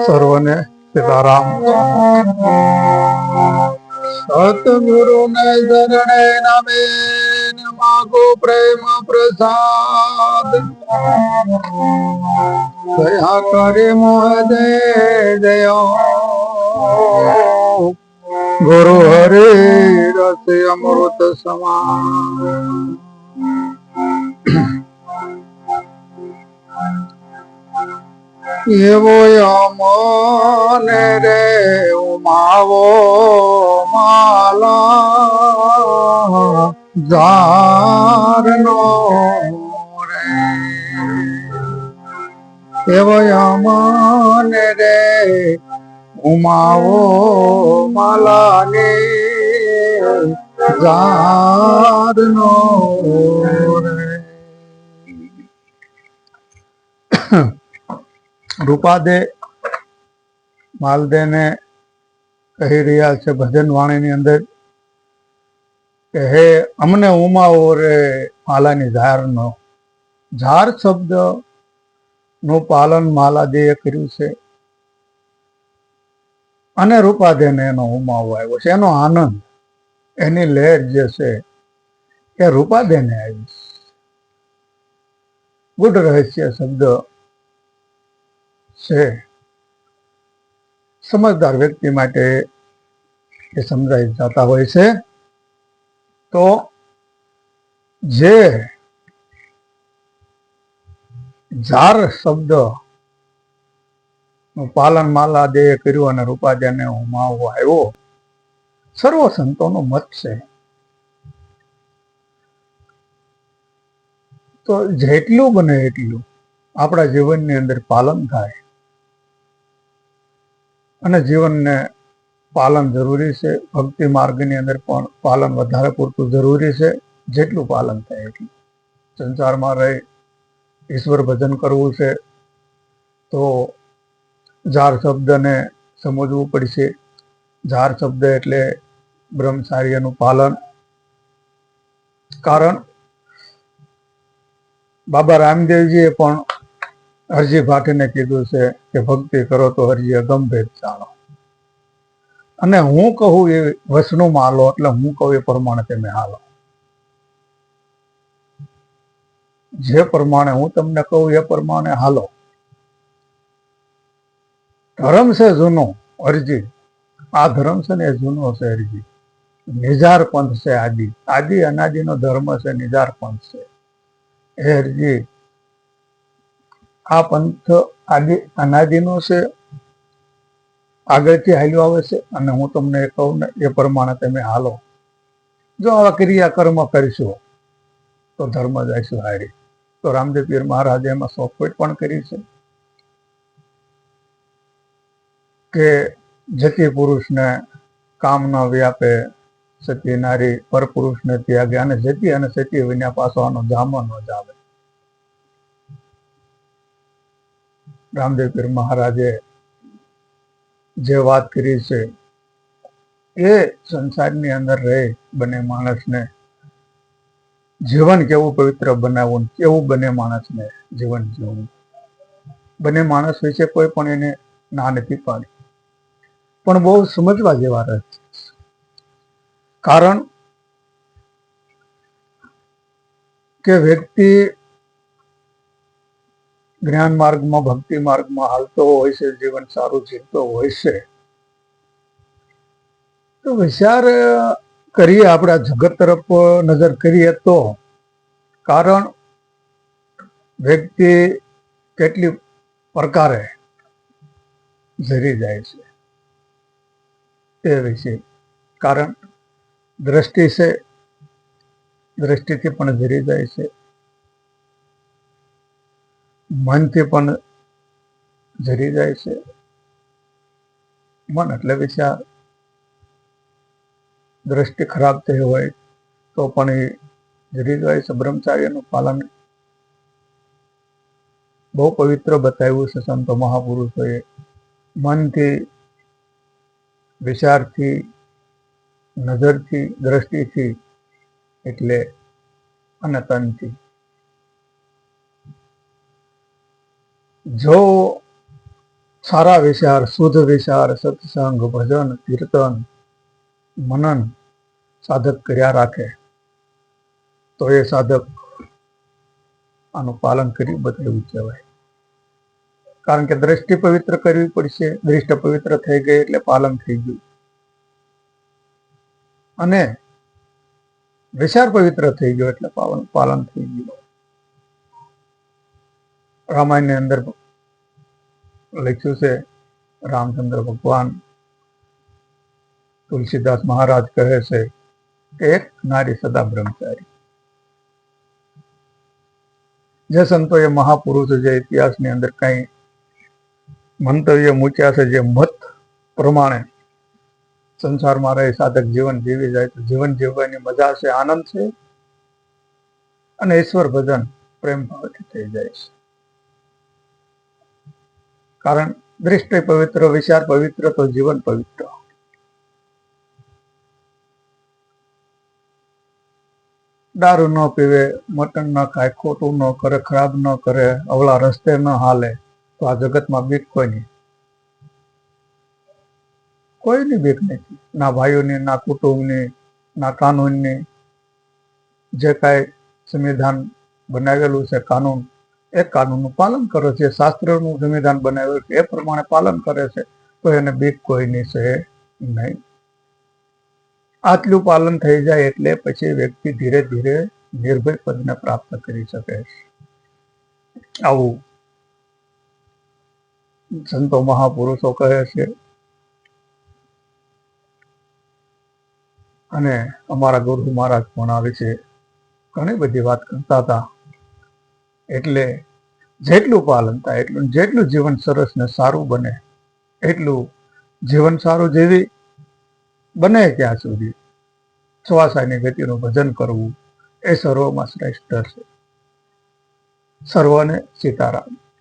સર્વને સીતારામ. સતગુરુ ને શરણે નમે માગો પ્રેમ પ્રસાદ. દયા કરે મોહ દે દયા ગુરુ હરે રસ અમૃત સમાન. એવો અમને રે ઉમાવો માલા જારનો રે. એવો અમને રે ઉમાવો માલાને જારનો રે. રૂપાદે માલદે ને કહી રહ્યા છે ભજન વાણી ની અંદર કે હે અમને ઉમાવો રે માલાની ઝાર નો. ઝાર શબ્દ નું પાલન માલાદેએ કર્યું છે અને રૂપાદેને એનો ઉમાવો આવ્યો છે. એનો આનંદ, એની લહેર જે છે એ રૂપાદેને આવી. ગુઢ રહસ્ય શબ્દ છે. સમજદાર વ્યક્તિ માટે એ સમજાઈ જતા હોય છે. તો જે ઝાર શબ્દ નું પાલન માલાદેએ કર્યું અને રૂપાદેને ઉમાવો આવ્યો, સર્વ સંતોનો મત છે. તો જેટલું બને એટલું આપણા જીવનની અંદર પાલન થાય અને જીવનને પાલન જરૂરી છે. ભક્તિ માર્ગની અંદર પણ પાલન વધારે પૂરતું જરૂરી છે. જેટલું પાલન થાય એટલું. સંસારમાં રહી ઈશ્વર ભજન કરવું છે તો ઝાર શબ્દને સમજવું પડશે. ઝાર શબ્દ એટલે બ્રહ્મચાર્યનું પાલન. કારણ બાબા રામદેવજીએ પણ હરજી ભાટીને કીધું છે કે ભક્તિ કરો તો હરજી અગમભેદ જાણો. અને હું કહું એ વચનું હાલો, એટલે હું કહું એ પ્રમાણે તમે હાલો. જે પ્રમાણે હું તમને કહું એ પ્રમાણે હાલો. ધર્મ છે જૂનો હરજી, આ ધર્મ છે ને એ જૂનો છે હરજી. નિજાર પંથ છે આદિ, આદિ અનાદિનો ધર્મ છે, નિજાર પંથ છે. હે હરજી, આ પંથ આદિ અનાદિનો છે, આગળથી હાલ્યો આવે છે અને હું તમને કહું ને એ પ્રમાણે તમે હાલો. જો આવા ક્રિયા કર્મ કરીશું તો ધર્મ જઈશું હારી. તો રામદેવ પીર મહારાજે એમાં સોફવેટ પણ કરી છે કે જતી પુરુષને કામ ન વ્યાપે, સતી નારી પર પુરુષને ત્યાગે, અને જતી અને સતી વિના પાસવાનો જામો ન જાવે. રામદેવ પીર મહારાજે જે વાત કરી છે એ સંસારની અંદર રહે બને માણસને જીવન કેવું પવિત્ર બનાવવું, કેવું બને માણસને જીવન જીવવું. બને માણસ વિશે કોઈ પણ એને ના નથી પાડી, પણ બહુ સમજવા જેવા રહે. કારણ કે વ્યક્તિ જ્ઞાન માર્ગમાં, ભક્તિ માર્ગમાં હાલતો હોય છે, જીવન સારું જીવતો હોય છે, તો વિચાર કરીએ, આપણા જગત તરફ નજર કરીએ તો. કારણ વ્યક્તિ કેટલી પ્રકારે ઝરી જાય છે તે વિશે. કારણ દ્રષ્ટિ છે, દ્રષ્ટિથી પણ ઝરી જાય છે, મનથી પણ ઝરી જાય છે. મન એટલે વિચાર. દ્રષ્ટિ ખરાબ થઈ હોય તો પણ એ ઝરી જાય છે. બ્રહ્મચાર્યનું પાલન બહુ પવિત્ર બતાવ્યું છે સંતો મહાપુરુષોએ. મનથી, વિચારથી, નજરથી, દ્રષ્ટિથી એટલે અને તનથી. જો સારા વિચાર, શુદ્ધ વિચાર, સત્સંગ, ભજન, કીર્તન, મનન સાધક કર્યા રાખે તો એ સાધક આનું પાલન કરી બતાવ્યું કહેવાય. કારણ કે દ્રષ્ટિ પવિત્ર કરવી પડશે. દૃષ્ટિ પવિત્ર થઈ ગઈ એટલે પાલન થઈ ગયું, અને વિચાર પવિત્ર થઈ ગયો એટલે પાલન થઈ ગયું. રામાયણ ની અંદર લખ્યું છે, રામચંદ્ર ભગવાન તુલસીદાસ મહારાજ કહે છે કે એક નારી સદા બ્રહ્મચારી. જે સંતોએ મહાપુરુષો જે ઇતિહાસની અંદર કઈ મંતવ્ય મૂક્યા છે, જે મત પ્રમાણે સંસારમાં રહી સાધક જીવન જીવી જાય તો જીવન જીવવાની મજા છે, આનંદ છે, અને ઈશ્વર ભજન પ્રેમ ભાવથી થઈ જાય છે. કારણ દૃષ્ટિ પવિત્ર, વિચાર પવિત્ર તો જીવન પવિત્ર. દારૂ ન પીવે, મટન ન ખાય, ખોટું ન કરે, ખરાબ ન કરે, અવળા રસ્તે ન હાલે, તો આ જગતમાં બીક કોઈની બીક નથી. ના ભાઈઓની, ના કુટુંબની, ના કાનૂનની. જે કાંઈ સંવિધાન બનાવેલું છે, કાનૂન, એ કાનૂનનું પાલન કરે છે. શાસ્ત્રનું સંવિધાન બનાવેલું છે એ પ્રમાણે પાલન કરે છે, તો એને બીક કોઈની છે નહીં. આટલું પાલન થઈ જાય એટલે પછી વ્યક્તિ ધીરે ધીરે નિર્ભય પદને પ્રાપ્ત કરી શકે છે. આવું સંતો મહાપુરુષો કહે છે. અને અમારા ગુરુ મહારાજ પણ આ વિશે ઘણી બધી વાત કરતા હતા. એટલે જેટલું પાલન થાય એટલું, જેટલું જીવન સરસ ને સારું બને એટલું જીવન સારું જેવી બને ત્યાં સુધી શ્વાસાની ગતિનું ભજન કરવું એ સર્વમાં શ્રેષ્ઠ છે. સર્વને સીતારામ.